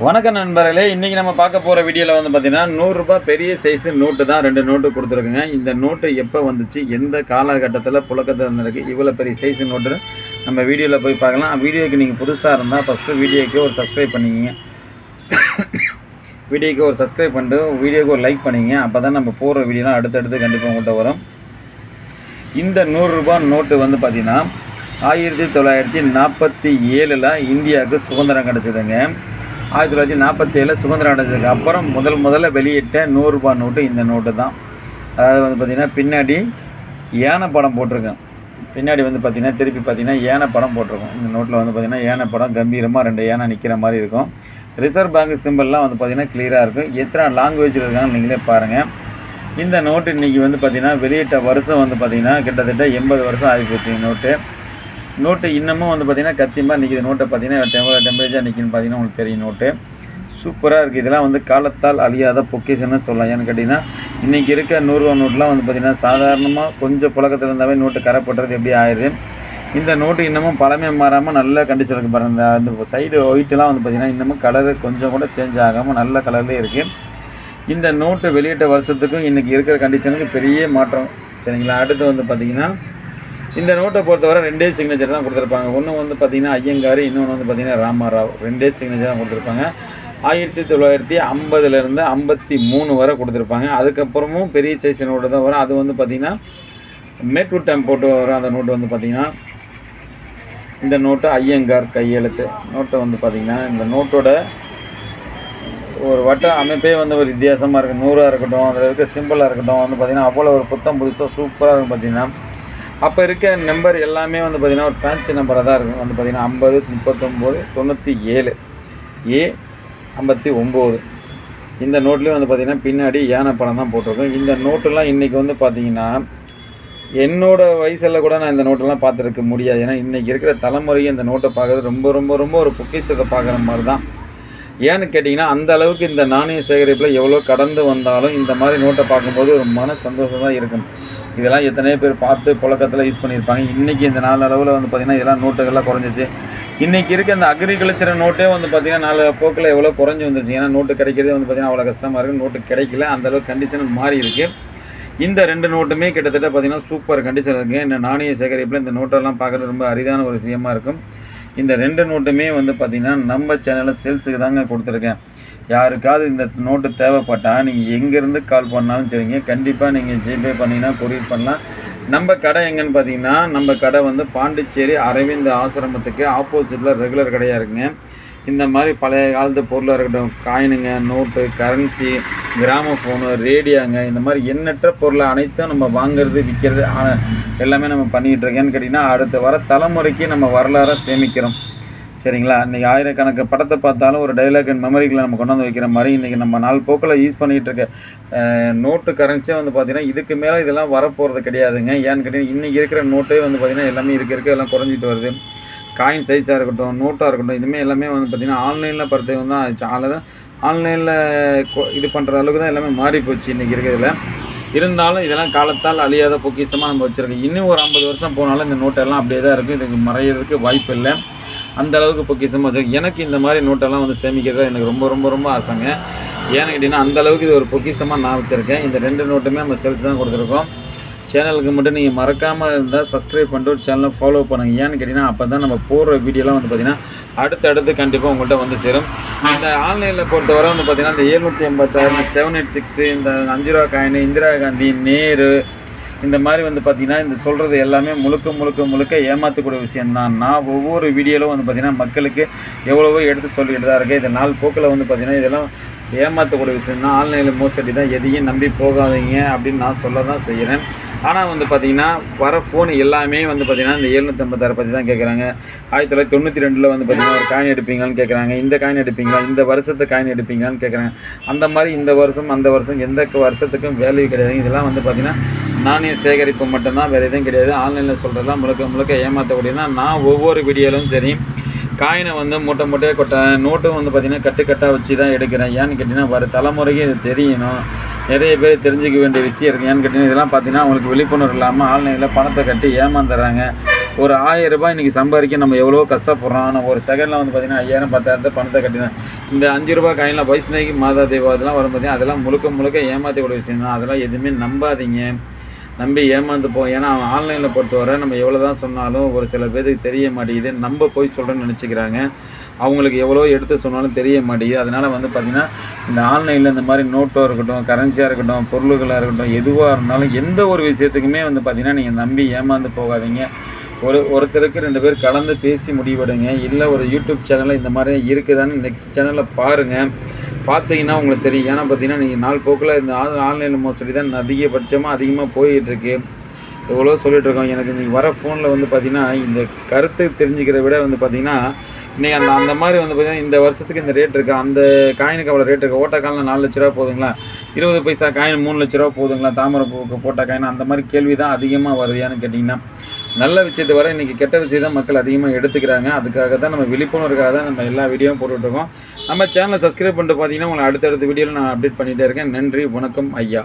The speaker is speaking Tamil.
வணக்கம் நண்பர்களே, இன்றைக்கி நம்ம பார்க்க போகிற வீடியோவில் வந்து பார்த்திங்கன்னா ₹100 பெரிய சைஸு நோட்டு தான் 2 நோட்டு கொடுத்துருக்குங்க. இந்த நோட்டு எப்போ வந்துச்சு, எந்த காலகட்டத்தில் புழக்கத்தில் இருந்திருக்கு, இவ்வளோ பெரிய சைஸு நோட்டு நம்ம வீடியோவில் போய் பார்க்கலாம். வீடியோக்கு நீங்கள் புதுசாக இருந்தால் ஃபஸ்ட்டு வீடியோக்கு ஒரு சப்ஸ்கிரைப் பண்ணிக்கிங்க. வீடியோக்கு ஒரு சப்ஸ்கிரைப் பண்ணிட்டு வீடியோக்கு ஒரு லைக் பண்ணிங்க. அப்போ தான் நம்ம போகிற வீடியோலாம் அடுத்தடுத்து கண்டிப்பாக உங்கள்கிட்ட வரும். இந்த ₹100 நோட்டு வந்து பார்த்திங்கன்னா 1947 இந்தியாவுக்கு சுதந்திரம் கிடச்சிதுங்க. 1947 சுதந்திரம் அடைஞ்சதுக்கு அப்புறம் முதல்ல வெளியிட்ட ₹100 நோட்டு இந்த நோட்டு தான். அதாவது வந்து பார்த்திங்கன்னா பின்னாடி யானை படம் போட்டிருக்கேன். பின்னாடி வந்து பார்த்திங்கன்னா திருப்பி பார்த்திங்கன்னா யானை படம் போட்டிருக்கோம். இந்த நோட்டில் வந்து பார்த்திங்கன்னா யானை படம் கம்பீரமாக 2 யானை நிற்கிற மாதிரி இருக்கும். ரிசர்வ் பேங்க் சிம்பிள்லாம் வந்து பார்த்திங்கன்னா கிளியராக இருக்கும். எத்தனை லாங்குவேஜில் இருக்காங்கன்னு நீங்களே பாருங்கள். இந்த நோட்டு இன்றைக்கி வந்து பார்த்திங்கன்னா வெளியிட்ட வருஷம் வந்து பார்த்திங்கன்னா கிட்டத்தட்ட 80 வருஷம் ஆகிப்போச்சு. நோட்டு இன்னமும் வந்து பார்த்திங்கன்னா கத்தியமாக நிற்கிது. நோட்டை பார்த்திங்கன்னா டெம்பரேச்சர் நிற்கின்னு பார்த்திங்கன்னா உங்களுக்கு தெரியும். நோட்டு சூப்பராக இருக்குது. இதெல்லாம் வந்து காலத்தால் அழியாத பொக்கிஷன்னு சொல்லலாம். ஏன்னு கேட்டிங்கன்னா இன்றைக்கி இருக்க ₹100 நோட்டெலாம் வந்து பார்த்திங்கன்னா சாதாரணமாக கொஞ்சம் புழக்கத்தில் இருந்தாவே நோட்டு கரை போட்டுறது எப்படி ஆயிடுது. இந்த நோட்டு இன்னமும் பழமை மாறாமல் நல்ல கண்டிஷன் இருக்குது பாருங்கள். அந்த சைடு ஒயிட்டெலாம் வந்து பார்த்திங்கன்னா இன்னமும் கலரு கொஞ்சம் கூட சேஞ்ச் ஆகாமல் நல்ல கலர்லேயே இருக்குது. இந்த நோட்டு வெளியிட்ட வருஷத்துக்கும் இன்றைக்கி இருக்கிற கண்டிஷனுக்கு பெரிய மாற்றம். சரிங்களா. அடுத்து வந்து பார்த்திங்கன்னா இந்த நோட்டை பொறுத்தவரை 2 சிக்னேச்சர் தான் கொடுத்துருப்பாங்க. ஒன்று வந்து பார்த்திங்கன்னா ஐயங்கார், இன்னொன்று வந்து பார்த்திங்கன்னா ராமாராவ். 2 சிக்னேச்சர் தான் கொடுத்துருப்பாங்க. 1950 53 வரை கொடுத்துருப்பாங்க. அதுக்கப்புறமும் பெரிய சைஸ் நோட்டு தான் வரும். அது வந்து பார்த்திங்கன்னா மேட்டூர் டைம் போட்டு வரும். அந்த நோட்டு வந்து பார்த்திங்கன்னா இந்த நோட்டு ஐயங்கார் கையெழுத்து நோட்டை வந்து பார்த்திங்கன்னா இந்த நோட்டோட ஒரு வட்ட அமைப்பே வந்து ஒரு வித்தியாசமாக இருக்குது. 100 இருக்கட்டும், அதில் இருக்க சிம்பிளாக இருக்கட்டும் வந்து பார்த்திங்கன்னா அவ்வளோ ஒரு புத்தம் புதுசாக சூப்பராக இருக்கும். பார்த்திங்கன்னா அப்போ இருக்க நம்பர் எல்லாமே வந்து பார்த்திங்கன்னா ஒரு ஃபேன்சி நம்பராக தான் இருக்கும். வந்து பார்த்திங்கன்னா 50 39 97 A59 இந்த நோட்லேயும் வந்து பார்த்திங்கன்னா பின்னாடி யானை படம் தான் போட்டிருக்கோம். இந்த நோட்டெல்லாம் இன்றைக்கி வந்து பார்த்திங்கன்னா என்னோடய வயசில் கூட நான் இந்த நோட்டெல்லாம் பார்த்துருக்க முடியாது. ஏன்னா இன்றைக்கி இருக்கிற தலைமுறைக்கு இந்த நோட்டை பார்க்குறது ரொம்ப ரொம்ப ரொம்ப ஒரு பொக்கிஷத்தை பார்க்குற மாதிரி தான். ஏன்னு கேட்டிங்கன்னா அந்த அளவுக்கு இந்த நாணய சேகரிப்பில் எவ்வளோ கடந்து வந்தாலும் இந்த மாதிரி நோட்டை பார்க்கும்போது ஒரு மன சந்தோஷம் தான் இருக்கும். இதெல்லாம் எத்தனையோ பேர் பார்த்து புழக்கத்தில் யூஸ் பண்ணியிருப்பாங்க. இன்றைக்கி இந்த நாலு அளவில் வந்து பார்த்திங்கன்னா இதெல்லாம் நோட்டுகள்லாம் குறைஞ்சிச்சு. இன்றைக்கி இருக்க இந்த அக்ரிகல்ச்சர் நோட்டே வந்து பார்த்திங்கன்னா 4 போக்கில் எவ்வளோ குறைஞ்சி வந்துருச்சு. ஏன்னா நோட்டு கிடைக்கிறதே வந்து பார்த்திங்கன்னா அவ்வளோ கஷ்டமாக இருக்குது. நோட்டு கிடைக்கல, அந்தளவுக்கு கண்டிஷன் மாறி இருக்குது. இந்த 2 நோட்டுமே கிட்டத்தட்ட பார்த்திங்கன்னா சூப்பர் கண்டிஷன் இருக்குது. இந்த நாணய சேகரிப்பில் இந்த நோட்டெல்லாம் பார்க்குறது ரொம்ப அரிதான ஒரு விஷயமா இருக்கும். இந்த 2 நோட்டுமே வந்து பார்த்திங்கன்னா நம்ம சேனலில் சேல்ஸுக்கு தாங்க கொடுத்துருக்கேன். யாருக்காவது இந்த நோட்டு தேவைப்பட்டால் நீங்கள் எங்கேருந்து கால் பண்ணாலும் சரிங்க, கண்டிப்பாக நீங்கள் ஜிபே பண்ணிங்கன்னா கொரியர் பண்ணலாம். நம்ம கடை எங்கன்னு பார்த்தீங்கன்னா நம்ம கடை வந்து பாண்டிச்சேரி அரவிந்த் ஆசிரமத்துக்கு ஆப்போசிட்டில் ரெகுலர் கடையாக இருக்குங்க. இந்த மாதிரி பழைய காலத்து பொருளாக இருக்கட்டும், காயினுங்க, நோட்டு, கரன்சி, கிராமஃபோனு, ரேடியோங்க, இந்த மாதிரி எண்ணற்ற பொருளை அனைத்தும் நம்ம வாங்குறது விற்கிறது எல்லாமே நம்ம பண்ணிகிட்டு இருக்கேன்னு கேட்டிங்கன்னா அடுத்த வர தலைமுறைக்கு நம்ம வரலாறாக சேமிக்கிறோம். சரிங்களா. இன்றைக்கி ஆயிரக்கணக்கு படத்தை பார்த்தாலும் ஒரு டைலாக் அண்ட் மெமரிகளை நம்ம கொண்டாந்து வைக்கிற மாதிரி இன்றைக்கி நம்ம நாள் போக்கில் யூஸ் பண்ணிகிட்டு இருக்க நோட்டு கரன்சியாக வந்து பார்த்திங்கன்னா இதுக்கு மேலே இதெல்லாம் வரப்போகிறது கிடையாதுங்க. ஏன்னு கேட்டிங்கன்னா இன்றைக்கி இருக்கிற நோட்டே வந்து பார்த்திங்கன்னா எல்லாமே இருக்க எல்லாம் குறைஞ்சிட்டு வருது. காயின் சைஸாக இருக்கட்டும், நோட்டாக இருக்கட்டும், இதுமாதிரி எல்லாமே வந்து பார்த்திங்கன்னா ஆன்லைனில் படுத்தவங்க தான் ஆச்சு. அதில் ஆன்லைனில் இது பண்ணுற அளவுக்கு தான் எல்லாமே மாறி போச்சு இன்றைக்கி இருக்கிறதுல. இருந்தாலும் இதெல்லாம் காலத்தால் அழியாத பொக்கிஷமாக நம்ம வச்சுருக்கோம். இன்னும் ஒரு 50 வருஷம் போனாலும் இந்த நோட்டெல்லாம் அப்படியே தான் இருக்கும். இதுக்கு மறையிறதுக்கு வாய்ப்பு இல்லை. அந்த அளவுக்கு பொக்கிஷமாக வச்சுருக்கு. எனக்கு இந்த மாதிரி நோட்டெல்லாம் வந்து சேமிக்கிறது எனக்கு ரொம்ப ரொம்ப ரொம்ப ஆசைங்க. ஏன்னு கேட்டிங்கன்னா அந்தளவுக்கு இது ஒரு பொக்கிஷமாக நான் வச்சுருக்கேன். இந்த 2 நோட்டுமே நம்ம சேல்ஸ் தான் கொடுத்துருக்கோம். சேனலுக்கு மட்டும் நீங்கள் மறக்காமல் இருந்தால் சப்ஸ்கிரைப் பண்ணிட்டு ஒரு சேனலை ஃபாலோ பண்ணுங்கள். ஏன்னு கேட்டிங்கன்னா அப்போ தான் நம்ம போடுற வீடியோலாம் வந்து பார்த்திங்கன்னா அடுத்தடுத்து கண்டிப்பாக உங்கள்கிட்ட வந்து சேரும். இந்த ஆன்லைனில் பொறுத்தவரை வந்து பார்த்திங்கன்னா இந்த 786 786 இந்த ₹5 காயின், இந்திரா காந்தி, நேரு, இந்த மாதிரி வந்து பார்த்திங்கன்னா இந்த சொல்கிறது எல்லாமே முழுக்க ஏமாற்றக்கூடிய விஷயந்தான். நான் ஒவ்வொரு வீடியோவில் வந்து பார்த்திங்கன்னா மக்களுக்கு எவ்வளவோ எடுத்து சொல்லிக்கிட்டு தான் இருக்கேன். இந்த நாள் போக்கில் வந்து பார்த்திங்கன்னா இதெல்லாம் ஏமாற்றக்கூடிய விஷயம் தான். ஆன்லைனில் மோசடி தான், எதையும் நம்பி போகாதீங்க அப்படின்னு நான் சொல்ல தான் செய்கிறேன். ஆனால் வந்து பார்த்திங்கன்னா வர ஃபோன் எல்லாமே வந்து பார்த்திங்கன்னா இந்த 756 பற்றி தான் கேட்குறாங்க. 1992 வந்து பார்த்திங்கன்னா ஒரு காயின் எடுப்பீங்களான்னு கேட்குறாங்க. இந்த காயின் எடுப்பீங்களா, இந்த வருஷத்து காயின் எடுப்பீங்களான்னு கேட்குறாங்க. அந்த மாதிரி இந்த வருஷம் அந்த வருஷம் எந்த வருஷத்துக்கும் வேல்யூ கிடையாது. இதெல்லாம் வந்து பார்த்திங்கன்னா நாணய சேகரிப்பு மட்டும்தான், வேறு எதுவும் கிடையாது. ஆன்லைனில் சொல்கிறதெல்லாம் முழுக்க ஏமாற்றக்கூடியதுன்னா நான் ஒவ்வொரு வீடியோலும் சரி காயினை வந்து மூட்டையாக நோட்டும் வந்து பார்த்திங்கன்னா கட்டாக வச்சு தான் எடுக்கிறேன். ஏன்னு கேட்டிங்கன்னா வர தலைமுறைக்கு இது தெரியணும். நிறைய பேர் தெரிஞ்சிக்க வேண்டிய விஷயம் இருக்குது. ஏன்னு கேட்டிங்கன்னா இதெல்லாம் பார்த்திங்கன்னா அவங்களுக்கு விழிப்புணர்வு இல்லாமல் ஆன்லைனில் பணத்தை கட்டி ஏமாந்துடுறாங்க. ஒரு ரூ. 1000 இன்றைக்கி சம்பாதிக்க நம்ம எவ்வளோ கஷ்டப்படுறோம். நம்ம ஒரு செகண்டில் வந்து பார்த்திங்கன்னா 5000 10,000 பணத்தை கட்டினேன். இந்த ரூ. 5 காயினில் வைஷ்ணவிக்கு மாதா தெய்வம் அதெல்லாம் வரும் பார்த்திங்கன்னா, அதெல்லாம் முழுக்க ஏமாற்றக்கூடிய விஷயம் தான். அதெல்லாம் எதுவுமே நம்பாதீங்க. நம்பி ஏமாந்து ஏன்னா ஆன்லைனில் பொறுத்தவரை நம்ம எவ்வளோ தான் சொன்னாலும் ஒரு சில பேருக்கு தெரிய மாட்டேங்குது. நம்ம போய் சொல்கிறேன்னு நினச்சிக்கிறாங்க. அவங்களுக்கு எவ்வளோ எடுத்து சொன்னாலும் தெரிய மாட்டேங்குது. அதனால் வந்து பார்த்திங்கன்னா இந்த ஆன்லைனில் இந்த மாதிரி நோட்டோ இருக்கட்டும், கரன்சியாக இருக்கட்டும், பொருள்களாக இருக்கட்டும், எதுவாக இருந்தாலும் எந்த ஒரு விஷயத்துக்குமே வந்து பார்த்திங்கன்னா நீங்கள் நம்பி ஏமாந்து போகாதீங்க. ஒருத்தருக்கு 2 பேர் கலந்து பேசி முடிவெடுங்க. இல்லை ஒரு யூடியூப் சேனலில் இந்த மாதிரி இருக்குதான்னு நெக்ஸ்ட் சேனலில் பாருங்கள். பார்த்தீங்கன்னா உங்களுக்கு தெரியும். ஏன்னா பார்த்தீங்கன்னா நீங்கள் நாள் போக்கில் இந்த ஆன்லைன் மோசடி தான் அதிகமாக போயிட்டுருக்கு. எவ்வளோ சொல்லிகிட்ருக்கோம். எனக்கு இன்றைக்கி வர ஃபோனில் வந்து பார்த்திங்கன்னா இந்த கருத்து தெரிஞ்சுக்கிறத விட வந்து பார்த்திங்கன்னா இன்றைக்கி அந்த மாதிரி வந்து பார்த்திங்கன்னா இந்த வருஷத்துக்கு இந்த ரேட் இருக்குது, அந்த காயினுக்கு அவ்வளோ ரேட் இருக்குது. ஓட்ட காயினில் 4 லட்ச ரூபா போதுங்களா, 20 பைசா காயின் 3 லட்ச ரூபா போதுங்களா, தாமரை பூவுக்கு போட்ட காயின், அந்த மாதிரி கேள்வி தான் அதிகமாக வருதுன்னு கேட்டிங்கன்னா, நல்ல விஷயத்தை வர இன்றைக்கி கெட்ட விஷயம் தான் மக்கள் அதிகமாக எடுத்துக்கிறாங்க. அதுக்காக தான் நம்ம விழிப்புணர்வுக்காக தான் நம்ம எல்லா வீடியோவும் போட்டுட்ருக்கோம். நம்ம சேனலை சப்ஸ்கிரைப் பண்ணிட்டு பார்த்தீங்கன்னா உங்களை அடுத்தடுத்த வீடியோவில் நான் அப்டேட் பண்ணிகிட்டே இருக்கேன். நன்றி, வணக்கம் ஐயா.